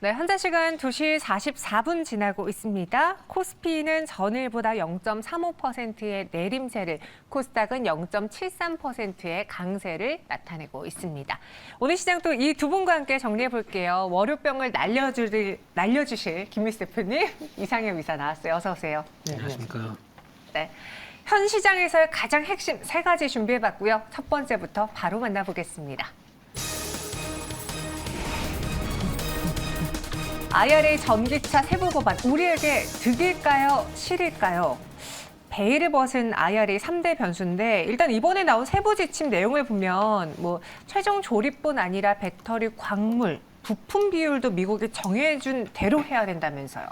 네, 현재 시간 2시 44분 지나고 있습니다. 코스피는 전일보다 0.35%의 내림세를, 코스닥은 0.73%의 강세를 나타내고 있습니다. 오늘 시장 또 이 두 분과 함께 정리해 볼게요. 월요병을 날려주실 김미수 대표님, 이상형 이사 나왔어요. 어서 오세요. 네, 안녕하십니까. 네, 현 시장에서의 가장 핵심 세 가지 준비해 봤고요. 첫 번째부터 바로 만나보겠습니다. IRA 전기차 세부 법안, 우리에게 득일까요? 실일까요? 베일을 벗은 IRA 3대 변수인데 일단 이번에 나온 세부 지침 내용을 보면 최종 조립뿐 아니라 배터리, 광물, 부품 비율도 미국이 정해준 대로 해야 된다면서요.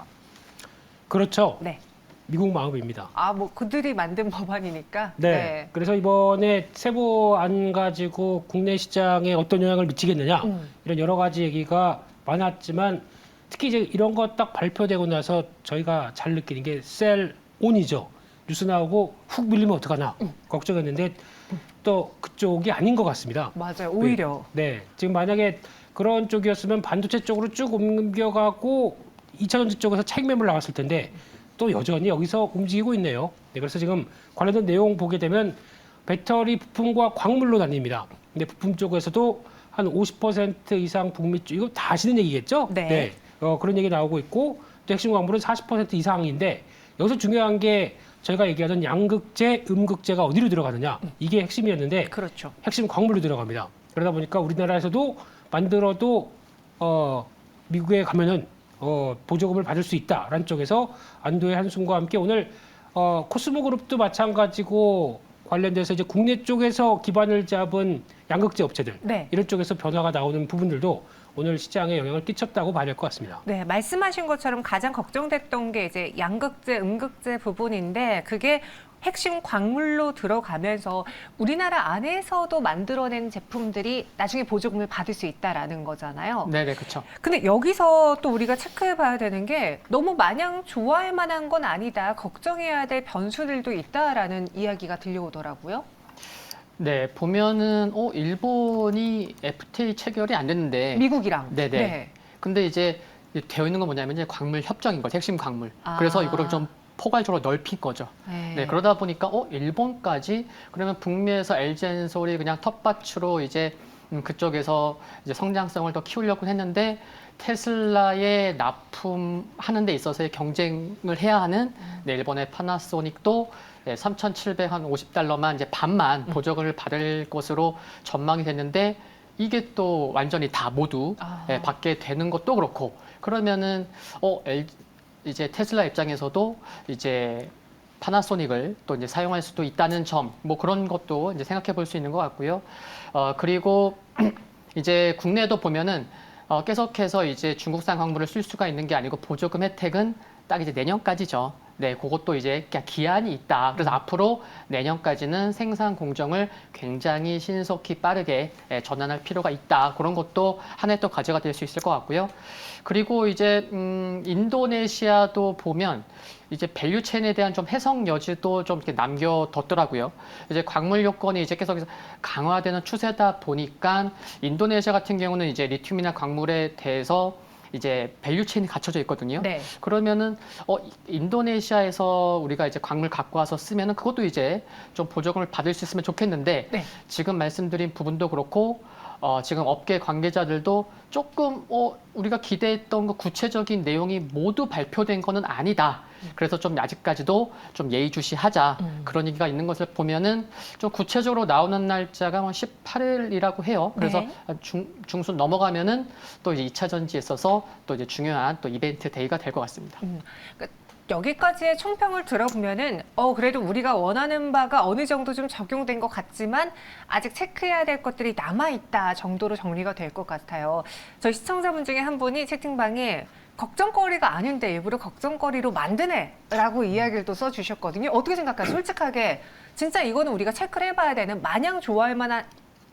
그렇죠. 네. 미국 마음입니다. 그들이 만든 법안이니까. 네. 그래서 이번에 세부안 가지고 국내 시장에 어떤 영향을 미치겠느냐 이런 여러 가지 얘기가 많았지만 특히 이제 이런 거 딱 발표되고 나서 저희가 잘 느끼는 게 셀온이죠. 뉴스 나오고 훅 밀리면 어떡하나 걱정했는데 또 그쪽이 아닌 것 같습니다. 맞아요. 오히려. 네. 지금 만약에 그런 쪽이었으면 반도체 쪽으로 쭉 옮겨가고 2차 전지 쪽에서 차익 매물 나왔을 텐데 또 여전히 여기서 움직이고 있네요. 네, 그래서 지금 관련된 내용 보게 되면 배터리 부품과 광물로 나뉩니다. 근데 부품 쪽에서도 한 50% 이상 북미 쪽, 이거 다 아시는 얘기겠죠? 네. 그런 얘기 나오고 있고 또 핵심 광물은 40% 이상인데 여기서 중요한 게 저희가 얘기하던 양극재, 음극재가 어디로 들어가느냐 이게 핵심이었는데 그렇죠. 핵심 광물로 들어갑니다. 그러다 보니까 우리나라에서도 만들어도 미국에 가면은 보조금을 받을 수 있다라는 쪽에서 안도의 한숨과 함께 오늘 코스모그룹도 마찬가지고 관련돼서 이제 국내 쪽에서 기반을 잡은 양극재 업체들 네. 이런 쪽에서 변화가 나오는 부분들도 오늘 시장에 영향을 끼쳤다고 봐야 될 것 같습니다. 네, 말씀하신 것처럼 가장 걱정됐던 게 이제 양극재, 음극재 부분인데 그게 핵심 광물로 들어가면서 우리나라 안에서도 만들어낸 제품들이 나중에 보조금을 받을 수 있다라는 거잖아요. 네네, 그렇죠. 근데 여기서 또 우리가 체크해 봐야 되는 게 너무 마냥 좋아할 만한 건 아니다. 걱정해야 될 변수들도 있다라는 이야기가 들려오더라고요. 네, 보면은 일본이 FTA 체결이 안 됐는데 미국이랑. 네네. 네. 근데 이제 되어 있는 건 뭐냐면 이제 광물 협정인 거죠. 핵심 광물. 그래서 이거를 좀 포괄적으로 넓힌 거죠. 네, 그러다 보니까 일본까지 그러면 북미에서 LG엔솔이 그냥 텃밭으로 이제 그쪽에서 이제 성장성을 더 키우려고 했는데 테슬라에 납품하는 데 있어서의 경쟁을 해야 하는 일본의 파나소닉도 3,750달러만 이제 반만 보조금을 받을 것으로 전망이 됐는데 이게 또 완전히 다 모두 받게 되는 것도 그렇고 그러면은 이제 테슬라 입장에서도 이제 파나소닉을 또 이제 사용할 수도 있다는 점, 그런 것도 이제 생각해 볼 수 있는 것 같고요. 그리고 이제 국내에도 보면은 계속해서 이제 중국산 광물을 쓸 수가 있는 게 아니고 보조금 혜택은 딱 이제 내년까지죠. 네, 그것도 이제 그냥 기한이 있다. 그래서 앞으로 내년까지는 생산 공정을 굉장히 신속히 빠르게 전환할 필요가 있다. 그런 것도 하나의 또 과제가 될 수 있을 것 같고요. 그리고 이제 인도네시아도 보면 이제 밸류 체인에 대한 좀 해석 여지도 좀 이렇게 남겨뒀더라고요. 이제 광물 요건이 이제 계속해서 강화되는 추세다 보니까 인도네시아 같은 경우는 이제 리튬이나 광물에 대해서 이제 밸류 체인이 갖춰져 있거든요. 네. 그러면은 인도네시아에서 우리가 이제 광물 갖고 와서 쓰면은 그것도 이제 좀 보조금을 받을 수 있으면 좋겠는데 네. 지금 말씀드린 부분도 그렇고 지금 업계 관계자들도 조금 우리가 기대했던 그 구체적인 내용이 모두 발표된 거는 아니다. 그래서 좀 아직까지도 좀 예의주시하자 그런 얘기가 있는 것을 보면은 좀 구체적으로 나오는 날짜가 18일이라고 해요. 그래서 네. 중순 넘어가면은 또 이제 2차 전지에 있어서 또 이제 중요한 또 이벤트 데이가 될 것 같습니다. 여기까지의 총평을 들어보면은 그래도 우리가 원하는 바가 어느 정도 좀 적용된 것 같지만 아직 체크해야 될 것들이 남아있다 정도로 정리가 될 것 같아요. 저희 시청자분 중에 한 분이 채팅방에 걱정거리가 아닌데 일부러 걱정거리로 만드네라고 이야기를 또 써주셨거든요. 어떻게 생각하세요? 솔직하게 진짜 이거는 우리가 체크를 해봐야 되는 마냥 좋아할 만한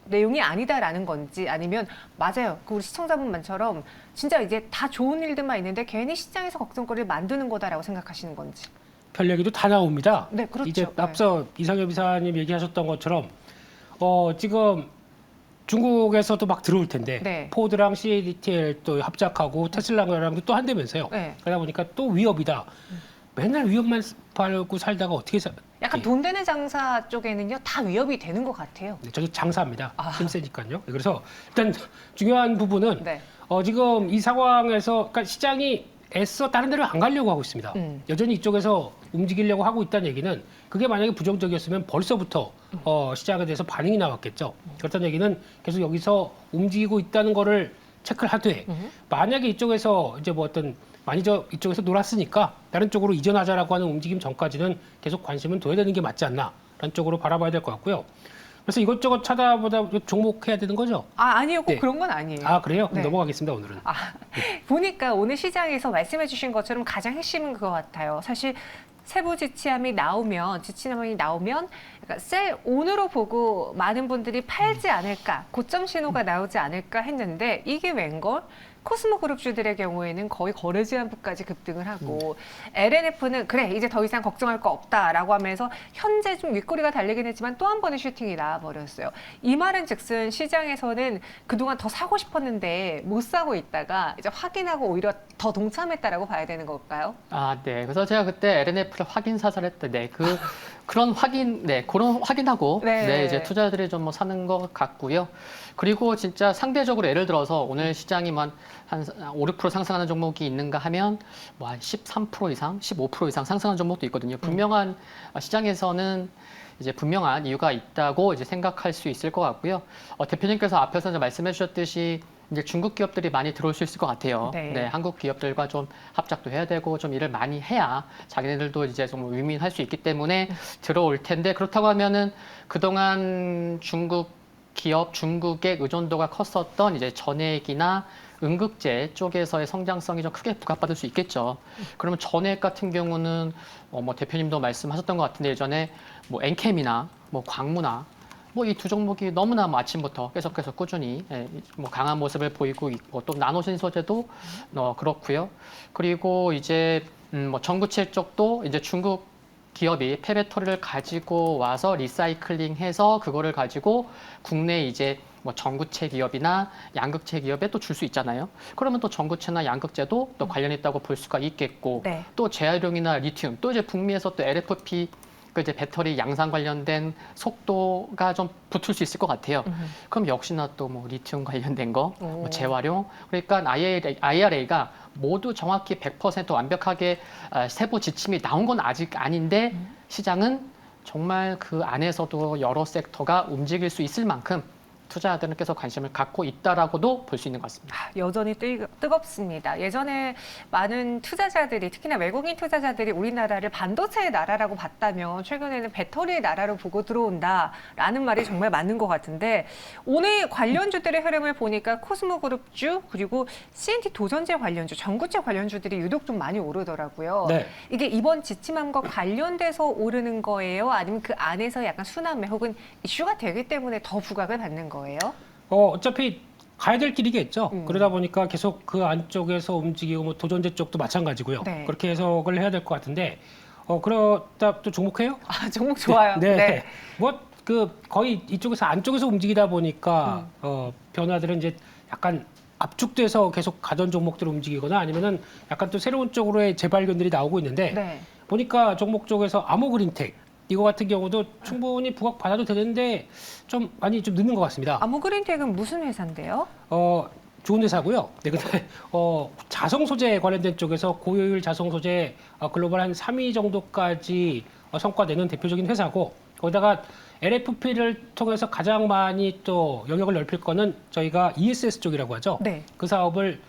내용이 아니다라는 건지 아니면 맞아요. 우리 시청자분만처럼 진짜 이제 다 좋은 일들만 있는데 괜히 시장에서 걱정거리를 만드는 거다라고 생각하시는 건지. 별 얘기도 다 나옵니다. 네, 그렇죠. 이제 앞서 이상엽 이사님 얘기하셨던 것처럼 지금 중국에서도 막 들어올 텐데 네. 포드랑 CATL 또 합작하고 테슬라랑도 또 한다면서요. 네. 그러다 보니까 또 위협이다. 맨날 위협만 팔고 살다가 어떻게 약간 돈 되는 장사 쪽에는요 다 위협이 되는 것 같아요. 네, 저기 장사입니다. 아. 힘세니까요. 그래서 일단 중요한 부분은 네. 지금 이 상황에서 그러니까 시장이 애써 다른 데로 안 가려고 하고 있습니다. 여전히 이쪽에서 움직이려고 하고 있다는 얘기는 그게 만약에 부정적이었으면 벌써부터 시장에 대해서 반응이 나왔겠죠. 그렇다는 얘기는 계속 여기서 움직이고 있다는 거를 체크를 하되 만약에 이쪽에서 이제 뭐 어떤 많이 이쪽에서 놀았으니까 다른 쪽으로 이전하자라고 하는 움직임 전까지는 계속 관심은 둬야 되는 게 맞지 않나라는 쪽으로 바라봐야 될 것 같고요. 그래서 이것저것 찾아보다 종목해야 되는 거죠? 아니요, 꼭 네. 그런 건 아니에요. 아, 그래요? 그럼 네. 넘어가겠습니다, 오늘은. 보니까 오늘 시장에서 말씀해 주신 것처럼 가장 핵심은 그거 같아요. 사실 세부 지침이 나오면 약간 셀 온으로 보고 많은 분들이 팔지 않을까, 고점 신호가 나오지 않을까 했는데 이게 웬걸? 코스모 그룹주들의 경우에는 거의 거래 제한부까지 급등을 하고 LNF는 그래 이제 더 이상 걱정할 거 없다라고 하면서 현재 좀 윗꼬리가 달리긴 했지만 또 한 번의 슈팅이 나와버렸어요. 이 말은즉슨 시장에서는 그동안 더 사고 싶었는데 못 사고 있다가 이제 확인하고 오히려 더 동참했다라고 봐야 되는 걸까요? 아, 네. 그래서 제가 그때 LNF를 확인 사살했던 그런 그런 확인하고 네. 이제 투자자들이 좀 뭐 사는 것 같고요. 그리고 진짜 상대적으로 예를 들어서 오늘 시장이 한 5, 6% 상승하는 종목이 있는가 하면 뭐 한 13% 이상, 15% 이상 상승하는 종목도 있거든요. 분명한 시장에서는 이제 분명한 이유가 있다고 이제 생각할 수 있을 것 같고요. 대표님께서 앞에서 이제 말씀해 주셨듯이 이제 중국 기업들이 많이 들어올 수 있을 것 같아요. 네. 한국 기업들과 좀 합작도 해야 되고 좀 일을 많이 해야 자기네들도 이제 좀 윈윈할 수 있기 때문에 들어올 텐데 그렇다고 하면은 그동안 중국 기업, 중국의 의존도가 컸었던 이제 전액이나 음극재 쪽에서의 성장성이 좀 크게 부각받을 수 있겠죠. 그러면 전액 같은 경우는 뭐 대표님도 말씀하셨던 것 같은데 예전에 뭐 엔캠이나 뭐 광무나 뭐 이 두 종목이 너무나 뭐 아침부터 계속해서 꾸준히 뭐 강한 모습을 보이고 있고 또 나노신소재도 그렇고요. 그리고 이제 뭐 전구체 쪽도 이제 중국 기업이 폐배터리를 가지고 와서 리사이클링해서 그거를 가지고 국내 이제 뭐 전구체 기업이나 양극재 기업에 또 줄 수 있잖아요. 그러면 또 전구체나 양극재도 또 관련있다고 볼 수가 있겠고 네. 또 재활용이나 리튬 또 이제 북미에서 또 LFP 그 이제 배터리 양산 관련된 속도가 좀 붙을 수 있을 것 같아요. 그럼 역시나 또 뭐 리튬 관련된 거, 뭐 재활용. 그러니까 IRA가 모두 정확히 100% 완벽하게 세부 지침이 나온 건 아직 아닌데 시장은 정말 그 안에서도 여러 섹터가 움직일 수 있을 만큼 투자자들은 계속 관심을 갖고 있다라고도 볼 수 있는 것 같습니다. 여전히 뜨겁습니다. 예전에 많은 투자자들이 특히나 외국인 투자자들이 우리나라를 반도체의 나라라고 봤다면 최근에는 배터리의 나라로 보고 들어온다라는 말이 정말 맞는 것 같은데 오늘 관련주들의 흐름을 보니까 코스모그룹주 그리고 CNT 도전제 관련주, 전구체 관련주들이 유독 좀 많이 오르더라고요. 네. 이게 이번 지침함과 관련돼서 오르는 거예요? 아니면 그 안에서 약간 순환매 혹은 이슈가 되기 때문에 더 부각을 받는 거예요? 어차피 가야 될 길이겠죠. 그러다 보니까 계속 그 안쪽에서 움직이고 뭐 도전제 쪽도 마찬가지고요. 네. 그렇게 해석을 해야 될 것 같은데 그러다 또 종목해요? 종목 좋아요. 네. 뭐 그 거의 이쪽에서 안쪽에서 움직이다 보니까 변화들은 이제 약간 압축돼서 계속 가던 종목들 움직이거나 아니면은 약간 또 새로운 쪽으로의 재발견들이 나오고 있는데 네. 보니까 종목 쪽에서 아모그린텍 이거 같은 경우도 충분히 부각 받아도 되는데 좀 많이 좀 늦는 것 같습니다. 아모그린텍은 무슨 회사인데요? 좋은 회사고요. 네, 근데 자성 소재 관련된 쪽에서 고효율 자성 소재 글로벌 한 3위 정도까지 성과내는 대표적인 회사고 거기다가 LFP를 통해서 가장 많이 또 영역을 넓힐 거는 저희가 ESS 쪽이라고 하죠. 네. 그 사업을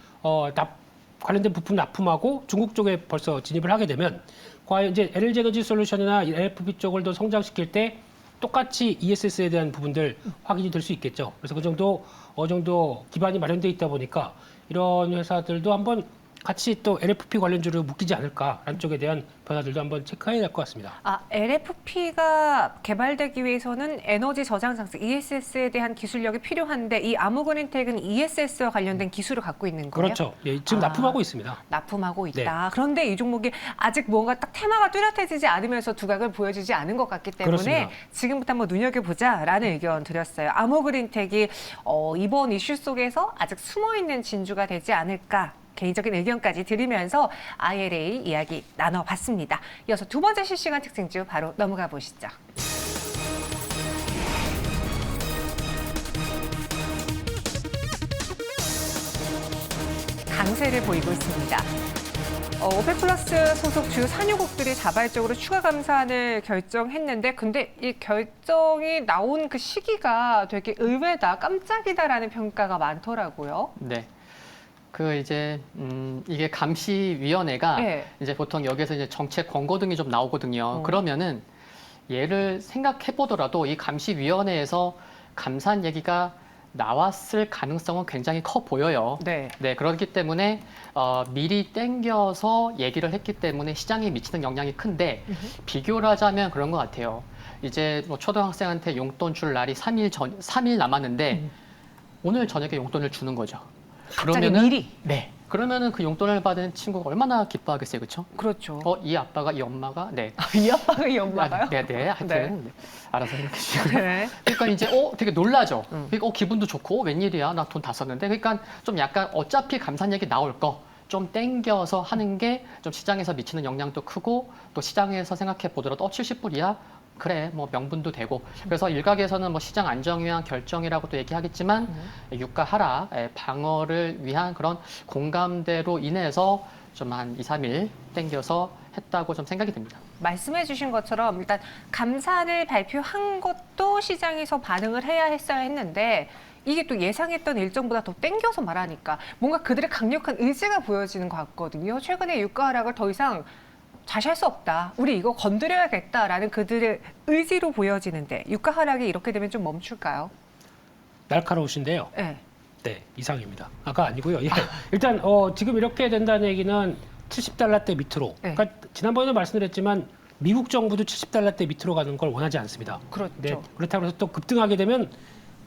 관련된 부품 납품하고 중국 쪽에 벌써 진입을 하게 되면 과연 이제 LG 에너지 솔루션이나 LFP 쪽을 더 성장시킬 때 똑같이 ESS에 대한 부분들 확인이 될 수 있겠죠. 그래서 그 정도 어느 정도 기반이 마련돼 있다 보니까 이런 회사들도 한번 같이 또 LFP 관련주로 묶이지 않을까라는 쪽에 대한 변화들도 한번 체크해야 될 것 같습니다. LFP가 개발되기 위해서는 에너지 저장 장치 ESS에 대한 기술력이 필요한데 이 아무그린텍은 ESS와 관련된 기술을 갖고 있는 거예요? 그렇죠. 예, 지금 납품하고 있습니다. 납품하고 네. 있다. 그런데 이 종목이 아직 뭔가 딱 테마가 뚜렷해지지 않으면서 두각을 보여주지 않은 것 같기 때문에 그렇습니다. 지금부터 한번 눈여겨보자라는 의견 드렸어요. 아무그린텍이 이번 이슈 속에서 아직 숨어있는 진주가 되지 않을까. 개인적인 의견까지 드리면서 ILA 이야기 나눠봤습니다. 이어서 두 번째 실시간 특징주 바로 넘어가 보시죠. 강세를 보이고 있습니다. 오펙 플러스 소속 주요 산유국들이 자발적으로 추가 감산을 결정했는데 근데 이 결정이 나온 그 시기가 되게 의외다, 깜짝이다라는 평가가 많더라고요. 네. 이게 감시위원회가 네. 이제 보통 여기에서 이제 정책 권고 등이 좀 나오거든요. 그러면은 얘를 생각해 보더라도 이 감시위원회에서 감산 얘기가 나왔을 가능성은 굉장히 커 보여요. 네. 네, 그렇기 때문에 미리 땡겨서 얘기를 했기 때문에 시장에 미치는 영향이 큰데 비교를 하자면 그런 것 같아요. 이제 뭐 초등학생한테 용돈 줄 날이 3일 남았는데 오늘 저녁에 용돈을 주는 거죠. 갑자기 미리? 네. 그러면은 그 용돈을 받은 친구가 얼마나 기뻐하겠어요, 그렇죠? 그렇죠. 이 아빠가 이 엄마가 네. 이 아빠가 이 엄마가요? 네, 네. 하여튼 네. 알아서 생각해 주시고요. 네. 그러니까 이제 되게 놀라죠. 그러니까 기분도 좋고 웬일이야 나 돈 다 썼는데 그러니까 좀 약간 어차피 감산 얘기 나올 거 좀 땡겨서 하는 게 좀 시장에서 미치는 영향도 크고 또 시장에서 생각해 보더라도 70불이야 그래 뭐 명분도 되고 그래서 일각에서는 뭐 시장 안정 위한 결정이라고도 얘기하겠지만 유가 하락 방어를 위한 그런 공감대로 인해서 좀 한 2, 3일 땡겨서 했다고 좀 생각이 듭니다. 말씀해 주신 것처럼 일단 감산을 발표한 것도 시장에서 반응을 해야 했어야 했는데 이게 또 예상했던 일정보다 더 땡겨서 말하니까 뭔가 그들의 강력한 의지가 보여지는 것 같거든요. 최근에 유가 하락을 더 이상 자시할 수 없다. 우리 이거 건드려야겠다라는 그들의 의지로 보여지는데 유가 하락이 이렇게 되면 좀 멈출까요? 날카로우신데요. 네. 네, 이상입니다. 아까 아니고요. 예. 일단 지금 이렇게 된다는 얘기는 70달러대 밑으로. 네. 그러니까 지난번에도 말씀드렸지만 미국 정부도 70달러대 밑으로 가는 걸 원하지 않습니다. 그렇죠. 네, 그렇다고 해서 또 급등하게 되면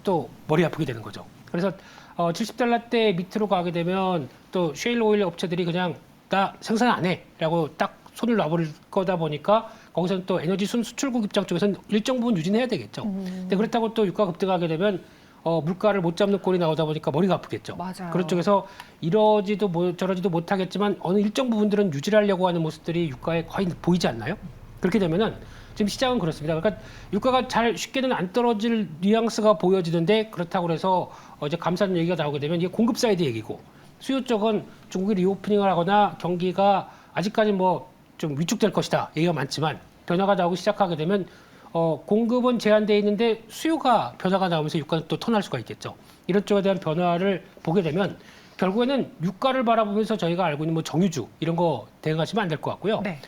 또 머리 아프게 되는 거죠. 그래서 70달러대 밑으로 가게 되면 또 셰일 오일 업체들이 그냥 나 생산 안 해라고 딱 손을 놔버릴 거다 보니까 거기서는 또 에너지 수출국 입장 쪽에서는 일정 부분 유진해야 되겠죠. 근데 그렇다고 또 유가 급등하게 되면 물가를 못 잡는 꼴이 나오다 보니까 머리가 아프겠죠. 맞아요. 그런 쪽에서 이러지도 저러지도 못하겠지만 어느 일정 부분들은 유지하려고 하는 모습들이 유가에 거의 보이지 않나요? 그렇게 되면은 지금 시장은 그렇습니다. 그러니까 유가가 잘 쉽게는 안 떨어질 뉘앙스가 보여지는데 그렇다고 해서 이제 감산 얘기가 나오게 되면 이게 공급 사이드 얘기고 수요 쪽은 중국이 리오프닝을 하거나 경기가 아직까지 뭐 좀 위축될 것이다 얘기가 많지만 변화가 나오기 시작하게 되면 공급은 제한돼 있는데 수요가 변화가 나오면서 유가는 또 턴할 수가 있겠죠. 이런 쪽에 대한 변화를 보게 되면 결국에는 유가를 바라보면서 저희가 알고 있는 뭐 정유주 이런 거 대응하시면 안 될 것 같고요. 네.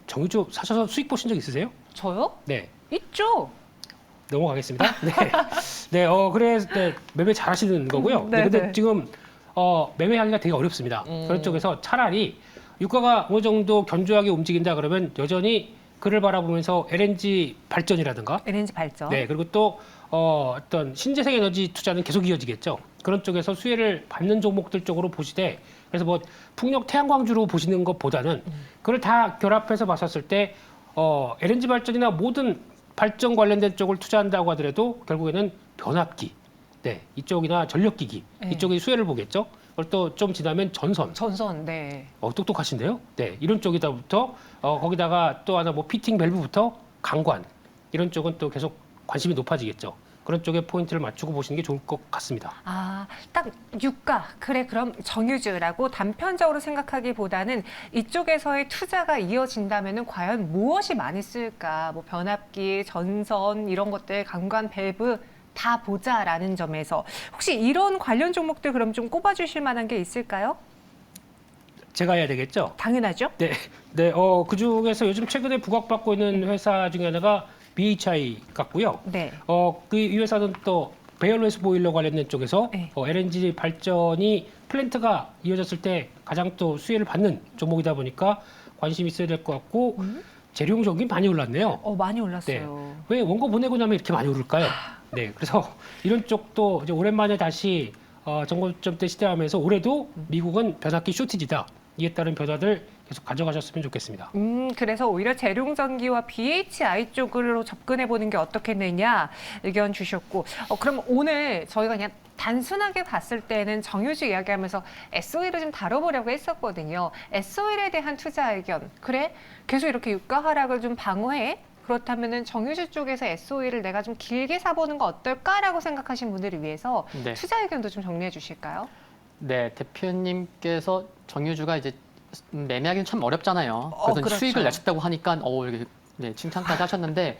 정유주 사셔서 수익 보신 적 있으세요? 저요? 네. 있죠. 넘어가겠습니다. 네. 네, 그래서 네, 매매 잘 하시는 거고요. 네, 근데 네. 지금 매매하기가 되게 어렵습니다. 그런 쪽에서 차라리 유가가 어느 정도 견조하게 움직인다 그러면 여전히 그를 바라보면서 LNG 발전이라든가 LNG 발전. 네, 그리고 또 어떤 신재생 에너지 투자는 계속 이어지겠죠. 그런 쪽에서 수혜를 받는 종목들 쪽으로 보시되 그래서 뭐 풍력 태양광주로 보시는 것보다는 그걸 다 결합해서 봤었을 때 LNG 발전이나 모든 발전 관련된 쪽을 투자한다고 하더라도 결국에는 변압기, 네, 이쪽이나 전력기기 네. 이쪽의 수혜를 보겠죠. 그리고 또 좀 지나면 전선. 전선. 네. 똑똑하신데요. 네, 이런 쪽이다부터 거기다가 또 하나 뭐 피팅 밸브부터 강관 이런 쪽은 또 계속 관심이 높아지겠죠. 그런 쪽에 포인트를 맞추고 보시는 게 좋을 것 같습니다. 딱 유가, 그래 그럼 정유주라고 단편적으로 생각하기보다는 이쪽에서의 투자가 이어진다면 과연 무엇이 많이 쓸까? 뭐 변압기, 전선 이런 것들, 강관, 밸브 다 보자라는 점에서 혹시 이런 관련 종목들 그럼 좀 꼽아주실 만한 게 있을까요? 제가 해야 되겠죠. 당연하죠. 네, 네, 그 중에서 요즘 최근에 부각받고 있는 회사 중에 하나가 BHI 같고요. 네. 이 회사는 또 베이어로스 보일러 관련된 쪽에서 네. LNG 발전이 플랜트가 이어졌을 때 가장 또 수혜를 받는 종목이다 보니까 관심이 있어야 될 것 같고 재료용 전기 많이 올랐네요. 많이 올랐어요. 왜 원고 보내고 나면 이렇게 많이 오를까요? 네, 그래서 이런 쪽도 이제 오랜만에 다시 정고점대 시대하면서 올해도 미국은 변압기 쇼티지다. 이에 따른 변화들 계속 가져가셨으면 좋겠습니다. 그래서 오히려 재룡전기와 BHI 쪽으로 접근해 보는 게 어떻겠느냐 의견 주셨고, 그럼 오늘 저희가 그냥 단순하게 봤을 때는 정유주 이야기하면서 SOE를 좀 다뤄보려고 했었거든요. SOE에 대한 투자 의견, 그래? 계속 이렇게 유가 하락을 좀 방어해? 그렇다면은 정유주 쪽에서 SOE를 내가 좀 길게 사보는 거 어떨까라고 생각하신 분들을 위해서 네. 투자 의견도 좀 정리해 주실까요? 네, 대표님께서 정유주가 이제 매매하기는 참 어렵잖아요. 그래서 그렇죠. 수익을 내셨다고 하니까 이렇게 네, 칭찬까지 하셨는데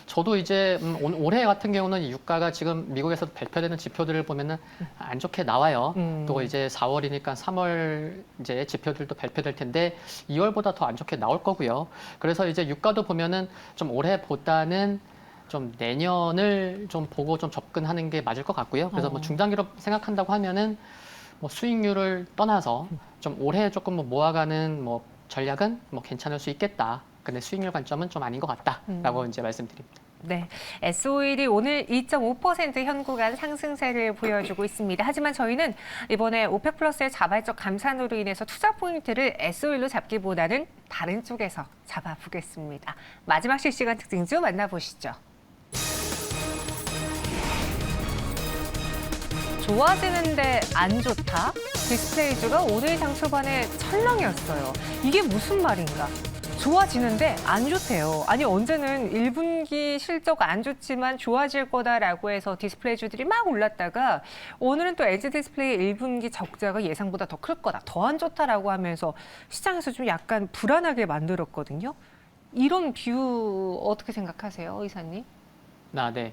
저도 이제 올해 같은 경우는 이 유가가 지금 미국에서 발표되는 지표들을 보면은 안 좋게 나와요. 또 이제 4월이니까 3월 이제 지표들도 발표될 텐데 2월보다 더 안 좋게 나올 거고요. 그래서 이제 유가도 보면은 좀 올해보다는 좀 내년을 좀 보고 좀 접근하는 게 맞을 것 같고요. 그래서 뭐 중장기로 생각한다고 하면은 뭐 수익률을 떠나서 좀 올해 조금 뭐 모아가는 뭐 전략은 뭐 괜찮을 수 있겠다. 근데 수익률 관점은 좀 아닌 것 같다라고 이제 말씀드립니다. 네, SOE이 오늘 2.5% 현구간 상승세를 보여주고 있습니다. 하지만 저희는 이번에 오펙 플러스의 자발적 감산으로 인해서 투자 포인트를 SOE로 잡기보다는 다른 쪽에서 잡아보겠습니다. 마지막 실시간 특징주 만나보시죠. 좋아지는데 안 좋다? 디스플레이주가 오늘 장 초반에 철렁이었어요. 이게 무슨 말인가? 좋아지는데 안 좋대요. 아니 언제는 1분기 실적 안 좋지만 좋아질 거다라고 해서 디스플레이주들이 막 올랐다가 오늘은 또 LG 디스플레이 1분기 적자가 예상보다 더 클 거다, 더 안 좋다라고 하면서 시장에서 좀 약간 불안하게 만들었거든요. 이런 뷰 어떻게 생각하세요, 이사님? 네.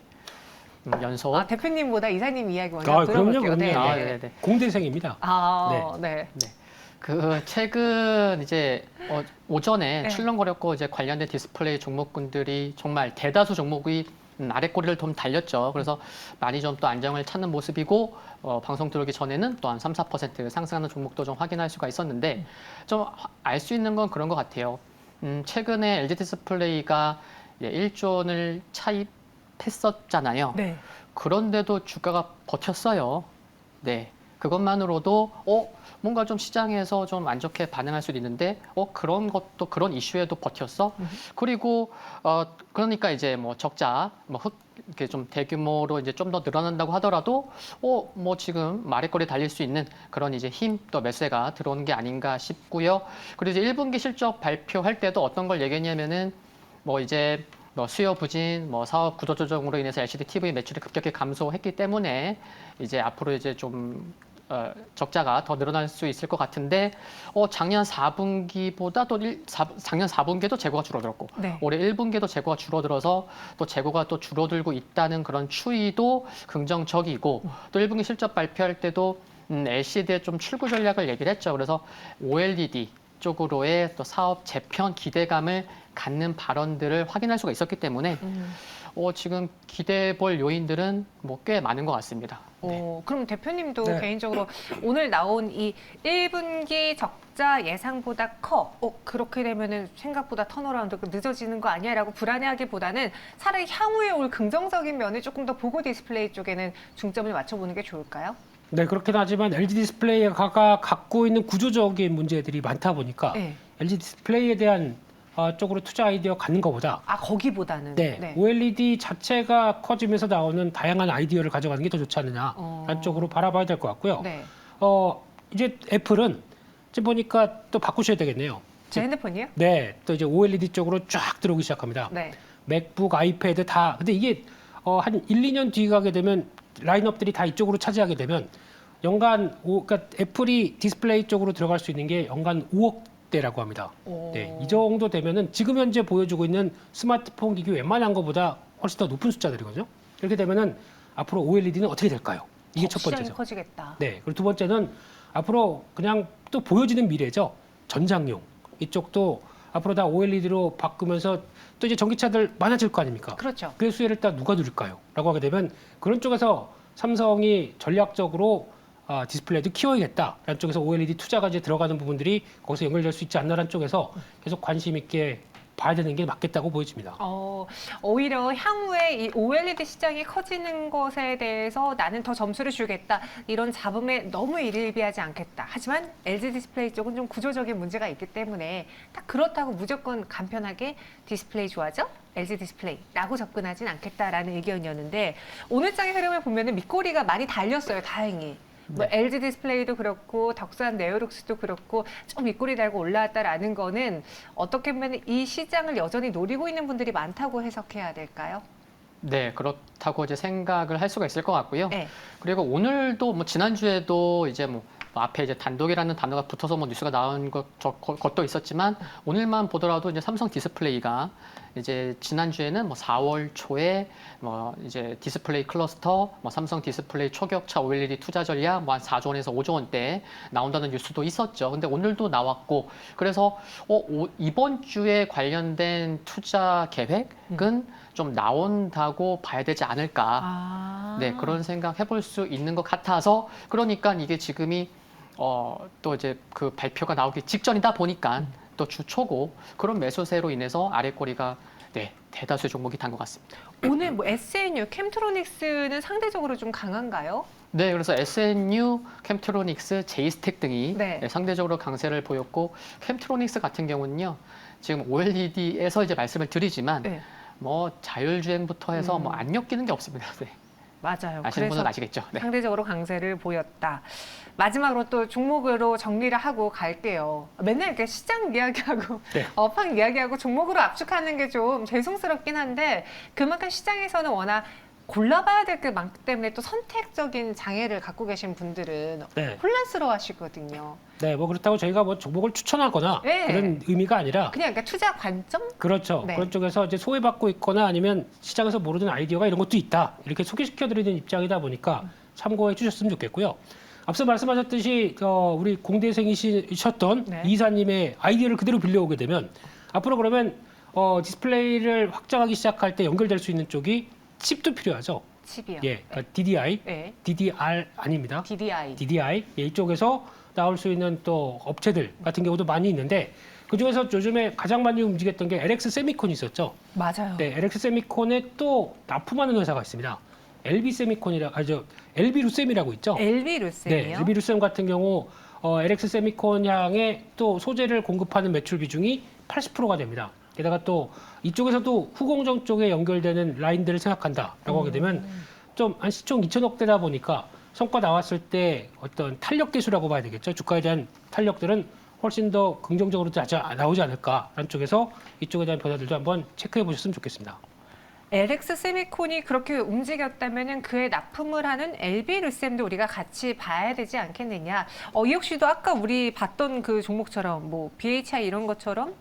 연속. 대표님보다 이사님 이야기 먼저 들어볼게요. 그럼요. 네, 네. 네. 공대생입니다. 네. 그 최근 이제 오전에 네. 출렁거렸고 이제 관련된 디스플레이 종목군들이 정말 대다수 종목이 아래 꼬리를 좀 달렸죠. 그래서 많이 좀 또 안정을 찾는 모습이고 방송 들어오기 전에는 또 한 3, 4% 상승하는 종목도 좀 확인할 수가 있었는데 좀 알 수 있는 건 그런 것 같아요. 최근에 LG 디스플레이가 1조 원을 차입했었잖아요. 네. 그런데도 주가가 버텼어요. 네. 그것만으로도 뭔가 좀 시장에서 좀 안 좋게 반응할 수도 있는데 그런 것도 그런 이슈에도 버텼어. 그리고 그러니까 이제 뭐 적자 이렇게 좀 대규모로 이제 좀 더 늘어난다고 하더라도 뭐 지금 마랫골에 달릴 수 있는 그런 이제 힘 또 매수가 들어오는 게 아닌가 싶고요. 그리고 이제 1분기 실적 발표할 때도 어떤 걸 얘기했냐면은 뭐 이제 수요 부진, 사업 구조 조정으로 인해서 LCD TV 매출이 급격히 감소했기 때문에 이제 앞으로 이제 좀 적자가 더 늘어날 수 있을 것 같은데 작년 4분기보다 또 작년 4분기에도 재고가 줄어들었고 네. 올해 1분기에도 재고가 줄어들어서 또 재고가 또 줄어들고 있다는 그런 추이도 긍정적이고 또 1분기 실적 발표할 때도 LCD의 좀 출구 전략을 얘기를 했죠. 그래서 OLED 쪽으로의 또 사업 재편 기대감을 갖는 발언들을 확인할 수가 있었기 때문에 지금 기대해 볼 요인들은 꽤 많은 것 같습니다. 네. 그럼 대표님도 네. 개인적으로 오늘 나온 이 1분기 적자 예상보다 커. 그렇게 되면은 생각보다 턴어라운드가 늦어지는 거 아니야라고 불안해하기보다는 차라리 향후에 올 긍정적인 면을 조금 더 보고 디스플레이 쪽에는 중점을 맞춰보는 게 좋을까요? 네, 그렇긴 하지만 LG 디스플레이가 갖고 있는 구조적인 문제들이 많다 보니까 네. LG 디스플레이에 대한 쪽으로 투자 아이디어 갖는 것보다 거기보다는. 네, OLED 자체가 커지면서 나오는 다양한 아이디어를 가져가는 게 더 좋지 않느냐라는 쪽으로 바라봐야 될 것 같고요. 네. 이제 애플은 지금 보니까 또 바꾸셔야 되겠네요. 제 핸드폰이요? 네, 또 이제 OLED 쪽으로 쫙 들어오기 시작합니다. 네. 맥북, 아이패드 다. 근데 이게 한 1, 2년 뒤 가게 되면 라인업들이 다 이쪽으로 차지하게 되면 그러니까 애플이 디스플레이 쪽으로 들어갈 수 있는 게 연간 5억대라고 합니다. 네, 이 정도 되면은 지금 현재 보여주고 있는 스마트폰 기기 웬만한 것보다 훨씬 더 높은 숫자들이거든요. 이렇게 되면은 앞으로 OLED는 어떻게 될까요? 이게 첫 시장이 번째죠. 커지겠다. 네, 그리고 두 번째는 앞으로 그냥 또 보여지는 미래죠. 전장용 이쪽도 앞으로 다 OLED로 바꾸면서 또 이제 전기차들 많아질 거 아닙니까? 그렇죠. 그 수혜를 다 누가 누릴까요? 라고 하게 되면 그런 쪽에서 삼성이 전략적으로 디스플레이도 키워야겠다라는 쪽에서 OLED 투자가 이제 들어가는 부분들이 거기서 연결될 수 있지 않나라는 쪽에서 계속 관심 있게 봐야 되는 게 맞겠다고 보여집니다. 오히려 향후에 이 OLED 시장이 커지는 것에 대해서 나는 더 점수를 주겠다. 이런 잡음에 너무 일일비하지 않겠다. 하지만 LG 디스플레이 쪽은 좀 구조적인 문제가 있기 때문에 딱 그렇다고 무조건 간편하게 디스플레이 좋아져? LG 디스플레이라고 접근하진 않겠다라는 의견이었는데 오늘 장의 흐름을 보면은 밑꼬리가 많이 달렸어요. 다행히. 뭐 LG 디스플레이도 그렇고 덕산 네오룩스도 그렇고 좀 밑꼬리 달고 올라왔다라는 거는 어떻게 보면 이 시장을 여전히 노리고 있는 분들이 많다고 해석해야 될까요? 네, 그렇다고 이제 생각을 할 수가 있을 것 같고요. 네. 그리고 오늘도 뭐 지난주에도 이제 뭐 앞에 이제 단독이라는 단어가 붙어서 뭐 뉴스가 나온 것도 있었지만 오늘만 보더라도 이제 삼성 디스플레이가 이제 지난주에는 뭐 4월 초에 뭐 이제 디스플레이 클러스터, 뭐 삼성 디스플레이 초격차 OLED 투자 전략 뭐 한 4조 원에서 5조 원대 나온다는 뉴스도 있었죠. 근데 오늘도 나왔고 그래서 이번 주에 관련된 투자 계획은 좀 나온다고 봐야 되지 않을까. 네, 그런 생각 해볼 수 있는 것 같아서 그러니까 이게 지금이 또 이제 그 발표가 나오기 직전이다 보니까 또 주 초고 그런 매수세로 인해서 아래꼬리가 네, 대다수 종목이 단 것 같습니다. 오늘 뭐 SNU, 캠트로닉스는 상대적으로 좀 강한가요? 네, 그래서 SNU, 캠트로닉스, 제이스텍 등이 네. 상대적으로 강세를 보였고 캠트로닉스 같은 경우는요. 지금 OLED에서 이제 말씀을 드리지만 네. 뭐 자율주행부터 해서 뭐 안 엮이는 게 없습니다. 네. 맞아요. 아시는 분은 그래서 아시겠죠. 네. 상대적으로 강세를 보였다. 마지막으로 또 종목으로 정리를 하고 갈게요. 맨날 이렇게 시장 이야기하고 네. 업황 이야기하고 종목으로 압축하는 게 좀 죄송스럽긴 한데 그만큼 시장에서는 워낙 골라봐야 될 게 많기 때문에 또 선택적인 장애를 갖고 계신 분들은 네. 혼란스러워 하시거든요. 네, 뭐 그렇다고 저희가 뭐 종목을 추천하거나 네. 그런 의미가 아니라 그냥 그러니까 투자 관점? 그렇죠. 네. 그런 쪽에서 이제 소외받고 있거나 아니면 시장에서 모르는 아이디어가 이런 것도 있다. 이렇게 소개시켜드리는 입장이다 보니까 참고해 주셨으면 좋겠고요. 앞서 말씀하셨듯이 우리 공대생이셨던 네. 이사님의 아이디어를 그대로 빌려오게 되면 앞으로 그러면 디스플레이를 확장하기 시작할 때 연결될 수 있는 쪽이 칩도 필요하죠. 칩이요. 예, 그러니까 DDI, 네. DDR 아닙니다. DDI. DDI 예, 이쪽에서 나올 수 있는 또 업체들 같은 경우도 많이 있는데 그중에서 요즘에 가장 많이 움직였던 게 LX 세미콘이 있었죠. 맞아요. 네, LX 세미콘에 또 납품하는 회사가 있습니다. LB 세미콘이라 LB 루셈이라고 있죠. LB 루셈이요? 네, LB 루셈 같은 경우 LX 세미콘 향에 또 소재를 공급하는 매출 비중이 80%가 됩니다. 게다가 또 이쪽에서도 후공정 쪽에 연결되는 라인들을 생각한다라고 하게 되면 좀 한 시총 2천억대다 보니까 성과 나왔을 때 어떤 탄력 대수라고 봐야 되겠죠. 주가에 대한 탄력들은 훨씬 더 긍정적으로 나오지 않을까라는 쪽에서 이쪽에 대한 변화들도 한번 체크해 보셨으면 좋겠습니다. LX 세미콘이 그렇게 움직였다면 그에 납품을 하는 LB 루셈도 우리가 같이 봐야 되지 않겠느냐. 이혁 씨도 아까 우리 봤던 그 종목처럼 뭐 BHI 이런 것처럼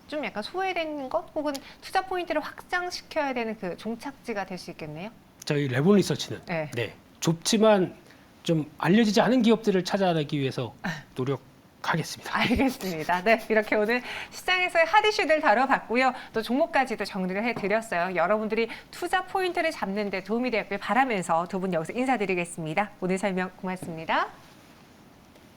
좀 약간 소외된 것 혹은 투자 포인트를 확장시켜야 되는 그 종착지가 될 수 있겠네요. 저희 레본 리서치는 네. 좁지만 좀 알려지지 않은 기업들을 찾아내기 위해서 노력하겠습니다. 알겠습니다. 네, 이렇게 오늘 시장에서의 핫 이슈들 다뤄봤고요. 또 종목까지도 정리를 해드렸어요. 여러분들이 투자 포인트를 잡는 데 도움이 되었길 바라면서 두 분 여기서 인사드리겠습니다. 오늘 설명 고맙습니다.